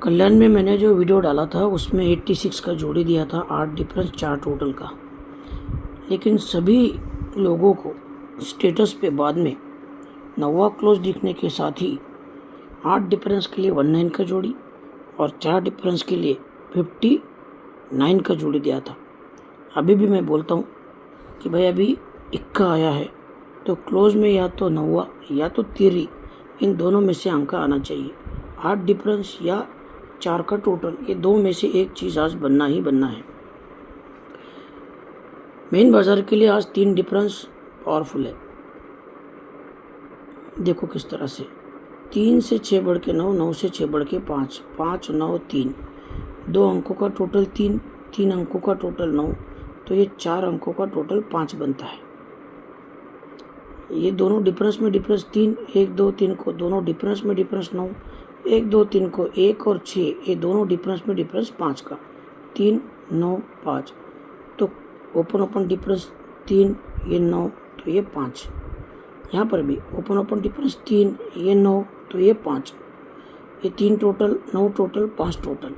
कल्याण में मैंने जो वीडियो डाला था उसमें 86 का जोड़ी दिया था, 8 डिफरेंस 4 टोटल का। लेकिन सभी लोगों को स्टेटस पे बाद में 9वां क्लोज दिखने के साथ ही 8 डिफरेंस के लिए 19 का जोड़ी और 4 डिफरेंस के लिए 59 का जोड़ी दिया था। अभी भी मैं बोलता हूँ कि भाई अभी इक्का आया है तो क्लोज में या तो 9वां या तो 13, इन दोनों में से अंक आना चाहिए। 8 डिफरेंस या 4 का टोटल, ये दो में से एक चीज़ आज बनना ही बनना है। मेन बाजार के लिए आज 3 डिफरेंस पावरफुल है। देखो किस तरह से 3 से 6 बढ़ के 9, 9 से 6 बढ़ के 5, 5 9 3, 2 अंकों का टोटल 3, 3 अंकों का टोटल 9, तो ये 4 अंकों का टोटल 5 बनता है। ये दोनों डिफरेंस में डिफरेंस 3, 1 2 3 को दोनों डिफरेंस में डिफरेंस 9, 1 2 3 को 1 और 6, ये दोनों डिफरेंस में डिफरेंस 5 का 3 9 5, तो ओपन ओपन डिफरेंस 3, ये 9, तो ये 5। यहाँ पर भी ओपन ओपन डिफरेंस 3, ये 9, तो ये 5। ये 3 टोटल 9 टोटल 5 टोटल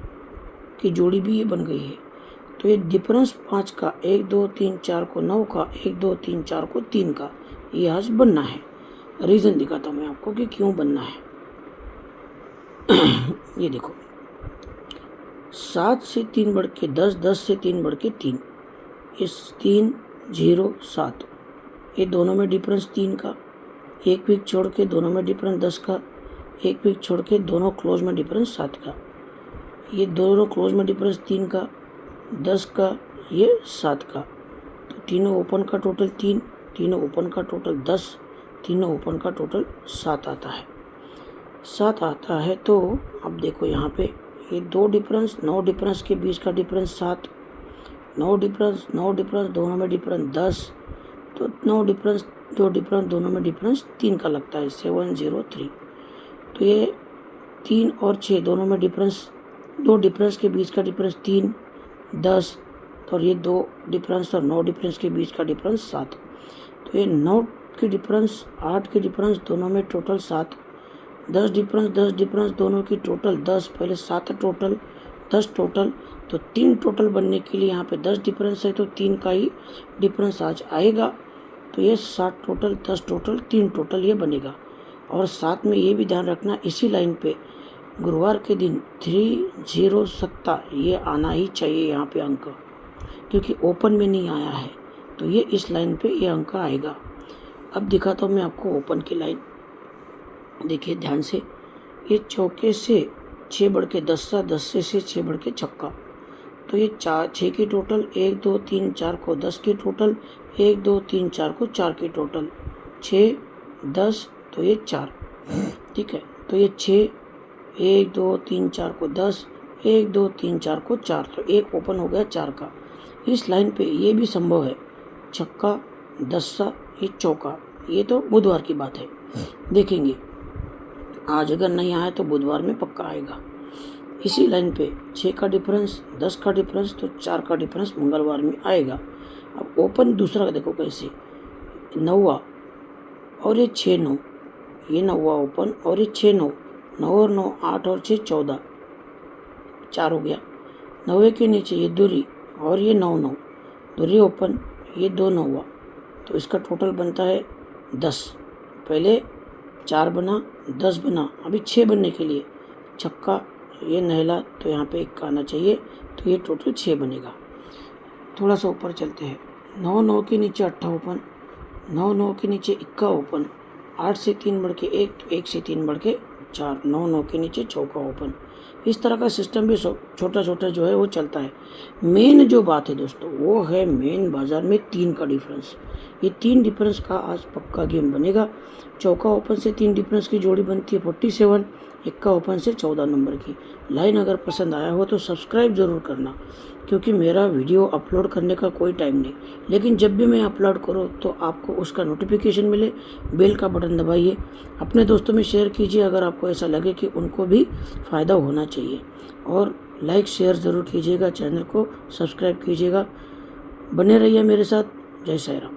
की जोड़ी भी ये बन गई है। तो ये डिफरेंस 5 का 1 2 3 4 को 9 का 1 2 3 4 को 3 का ये आज बनना है। रीज़न दिखाता हूँ मैं आपको कि क्यों बनना है। ये देखो 7 से 3 बढ़ के 10, 10 से 3 बढ़ के 3, इस 3 0 7, ये दोनों में डिफरेंस 3 का, एक वीक छोड़ के दोनों में डिफरेंस 10 का, एक वीक छोड़ के दोनों क्लोज में डिफरेंस 7 का, ये दोनों क्लोज में डिफरेंस 3 का, 10 का, ये 7 का, तो तीनों ओपन का टोटल 3, तीनों ओपन का टोटल 10, तीनों ओपन का टोटल 7 आता है। 7 आता है तो अब देखो यहाँ पे ये 2 डिफरेंस 9 डिफरेंस के बीच का डिफरेंस 7, 9 डिफरेंस दोनों में डिफरेंस 10, तो 9 डिफरेंस 2 डिफरेंस दोनों में डिफरेंस 3 का लगता है 7 0 3। तो ये 3 और 6 दोनों में डिफरेंस, 2 डिफरेंस के बीच का डिफरेंस 3 10, तो ये 2 डिफरेंस और 9 डिफरेंस के बीच का डिफरेंस 7, तो ये 9 के डिफरेंस 8 के डिफरेंस दोनों में टोटल 7, 10 डिफरेंस दोनों की टोटल 10, पहले 7 टोटल 10 टोटल, तो 3 टोटल बनने के लिए यहाँ पे 10 डिफरेंस है तो 3 का ही डिफरेंस आज आएगा, तो ये 7 टोटल 10 टोटल 3 टोटल ये बनेगा। और साथ में ये भी ध्यान रखना इसी लाइन पे गुरुवार के दिन 3 0 7 ये आना ही चाहिए यहाँ पे अंक, क्योंकि ओपन में नहीं आया है तो ये इस लाइन पे ये अंक आएगा। अब दिखाता हूँ मैं आपको ओपन की लाइन, देखिए ध्यान से, ये चौके से 6 बढ़ के 10 सा, 10 से 6 बढ़ के छक्का, तो ये 6 की टोटल, 1 2 3 4 को 10 की टोटल, 1 2 3 4 को 4 की टोटल, 6 10, तो ये 4, ठीक है, तो ये 6 1 2 3 4 को 10, 1 2 3 4 को 4, तो एक ओपन हो गया 4 का। इस लाइन पे ये भी संभव है छक्का 10 सा, ये चौका, ये तो बुधवार की बात है, देखेंगे आज अगर नहीं आया तो बुधवार में पक्का आएगा। इसी लाइन पे 6 का डिफरेंस 10 का डिफरेंस, तो 4 का डिफरेंस मंगलवार में आएगा। अब ओपन दूसरा देखो कैसे, 9वां और ये 6 9, ये 9वां ओपन और ये 6 9, 9 और 9 8 और 6 14, 4 हो गया। 9 के नीचे ये दूरी और ये 9 9, दूरी ओपन, ये 2 9वां, तो इसका टोटल बनता है 10। पहले 4 बना 10 बना, अभी 6 बनने के लिए छक्का ये नहला, तो यहाँ पे 1 आना चाहिए, तो ये टोटल 6 बनेगा। थोड़ा सा ऊपर चलते हैं, 9 9 के नीचे 8 ओपन, 9 9 के नीचे 1 ओपन, 8 से 3 बढ़ के 1, तो 1 से 3 बढ़ के 4, 9 9 के नीचे चौका ओपन। इस तरह का सिस्टम भी छोटा छोटा जो है वो चलता है। मेन जो बात है दोस्तों वो है मेन बाजार में 3 का डिफरेंस, ये 3 डिफरेंस का आज पक्का गेम बनेगा। चौका ओपन से 3 डिफरेंस की जोड़ी बनती है 47, 1 ओपन से 14 नंबर की लाइन। अगर पसंद आया हो तो सब्सक्राइब ज़रूर करना, क्योंकि मेरा वीडियो अपलोड करने का कोई टाइम नहीं, लेकिन जब भी मैं अपलोड करूँ तो आपको उसका नोटिफिकेशन मिले, बेल का बटन दबाइए, अपने दोस्तों में शेयर कीजिए अगर आपको ऐसा लगे कि उनको भी फ़ायदा होना चाहिए, और लाइक शेयर ज़रूर कीजिएगा, चैनल को सब्सक्राइब कीजिएगा। बने रहिए मेरे साथ। जय साईं राम।